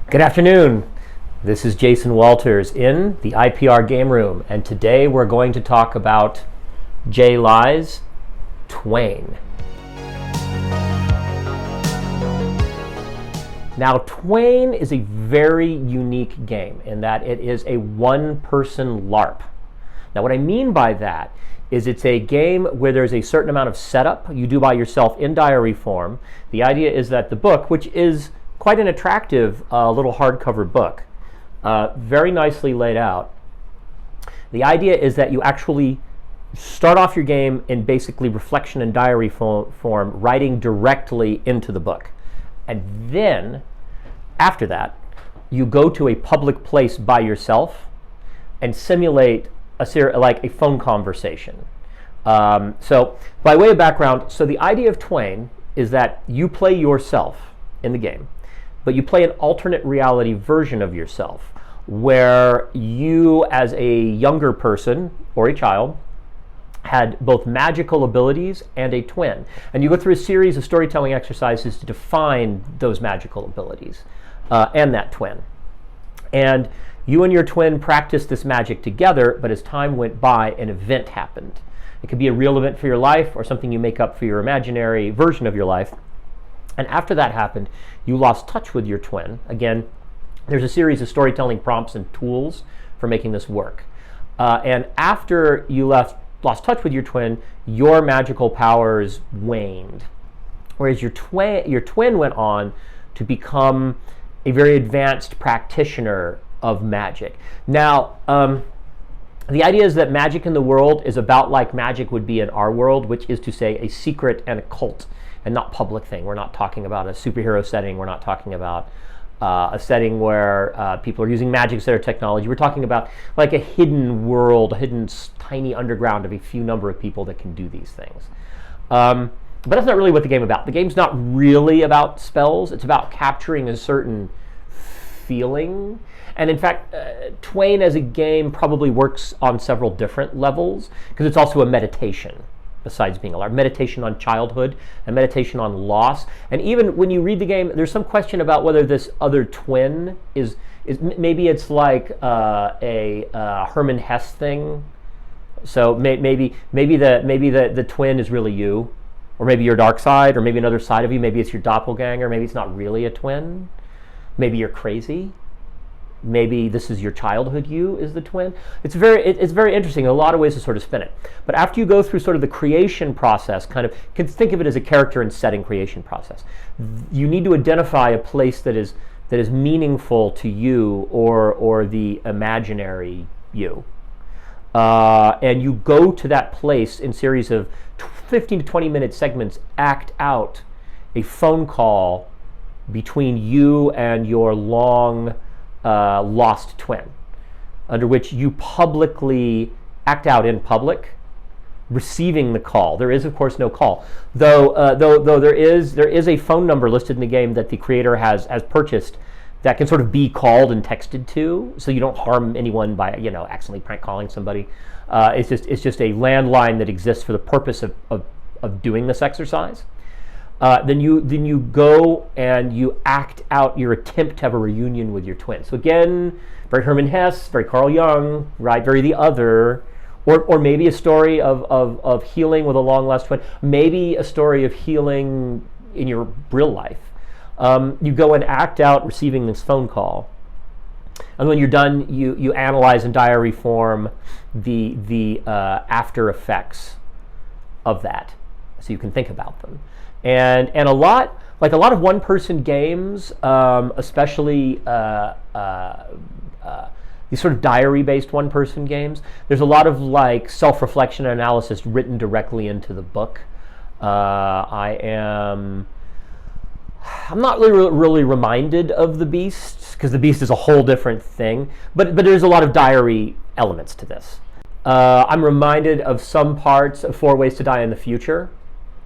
Good afternoon. This is Jason Walters in the IPR game room, and today we're going to talk about J. Lie's Twain. Now, Twain is a very unique game in that it is a one-person LARP. Now, what I mean by that is it's a game where there's a certain amount of setup you do by yourself in diary form. The idea is that the book, which is quite an attractive little hardcover book, very nicely laid out. The idea is that you actually start off your game in basically reflection and diary form, writing directly into the book. And then, after that, you go to a public place by yourself and simulate like a phone conversation. So, by way of background, so the idea of Twain is that you play yourself in the game, but you play an alternate reality version of yourself, where you, as a younger person or a child, had both magical abilities and a twin. And you go through a series of storytelling exercises to define those magical abilities and that twin. And you and your twin practiced this magic together, but as time went by, an event happened. It could be a real event for your life or something you make up for your imaginary version of your life. And after that happened, you lost touch with your twin. Again, there's a series of storytelling prompts and tools for making this work. And after you lost touch with your twin, your magical powers waned. Whereas your twin went on to become a very advanced practitioner of magic. Now, the idea is that magic in the world is about like magic would be in our world, which is to say a secret and a cult and not public thing. We're not talking about a superhero setting. We're not talking about a setting where people are using magic instead of technology. We're talking about like a hidden world, a hidden tiny underground of a few number of people that can do these things. But that's not really what the game's about. The game's not really about spells. It's about capturing a certain feeling. And in fact, Twain as a game probably works on several different levels because it's also a meditation. Besides being a LARP, meditation on childhood and meditation on loss. And even when you read the game, there's some question about whether this other twin is maybe it's like a Herman Hesse thing. So maybe the twin is really you, or maybe your dark side, or maybe another side of you. Maybe it's your doppelganger. Maybe it's not really a twin. Maybe you're crazy. Maybe this is your childhood you is the twin. It's very interesting. A lot of ways to sort of spin it. But after you go through sort of the creation process, kind of can think of it as a character and setting creation process. You need to identify a place that is meaningful to you or the imaginary you, and you go to that place in series of 15 to 20 minute segments. Act out a phone call between you and your long lost twin, under which you publicly act out in public, receiving the call. There is, of course, no call, though there is a phone number listed in the game that the creator has purchased that can sort of be called and texted to, so you don't harm anyone by accidentally prank calling somebody. It's just a landline that exists for the purpose of doing this exercise. Then you go and you act out your attempt to have a reunion with your twin. So again, very Herman Hesse, very Carl Jung, right? Very the other, or maybe a story of healing with a long lost twin. Maybe a story of healing in your real life. You go and act out receiving this phone call, and when you're done, you analyze in diary form the after effects of that, so you can think about them. And a lot of one-person games, especially these sort of diary-based one-person games, there's a lot of like self-reflection and analysis written directly into the book. I'm not really reminded of The Beast, because The Beast is a whole different thing, but there's a lot of diary elements to this. I'm reminded of some parts of 4 Ways to Die in the Future.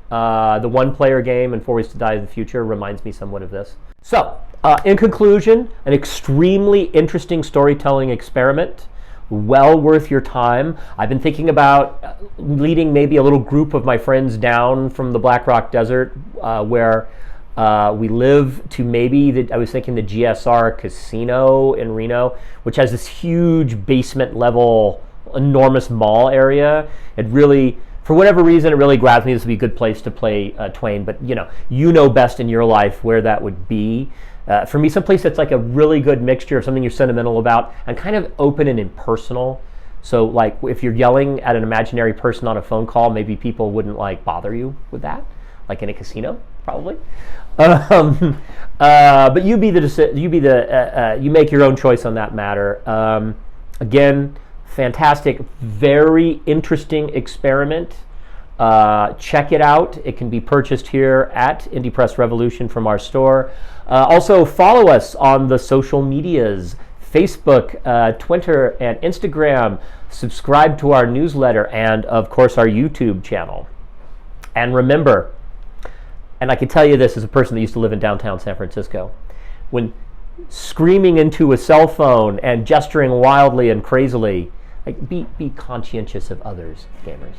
The one-player game in 4 Ways to Die in the Future reminds me somewhat of this. So, in conclusion, an extremely interesting storytelling experiment, well worth your time. I've been thinking about leading maybe a little group of my friends down from the Black Rock Desert where We live to maybe, I was thinking the GSR Casino in Reno, which has this huge basement level, enormous mall area. It really, for whatever reason, it really grabs me. This would be a good place to play Twain, but you know best in your life where that would be. For me, someplace that's like a really good mixture of something you're sentimental about and kind of open and impersonal. So like if you're yelling at an imaginary person on a phone call, maybe people wouldn't like bother you with that, like in a casino, probably. But you make your own choice on that matter. Again, fantastic, very interesting experiment. Check it out. It can be purchased here at Indie Press Revolution from our store. Also, follow us on the social medias, Facebook, Twitter, and Instagram. Subscribe to our newsletter and, of course, our YouTube channel. And remember, and I can tell you this as a person that used to live in downtown San Francisco, when screaming into a cell phone and gesturing wildly and crazily, be conscientious of others, gamers.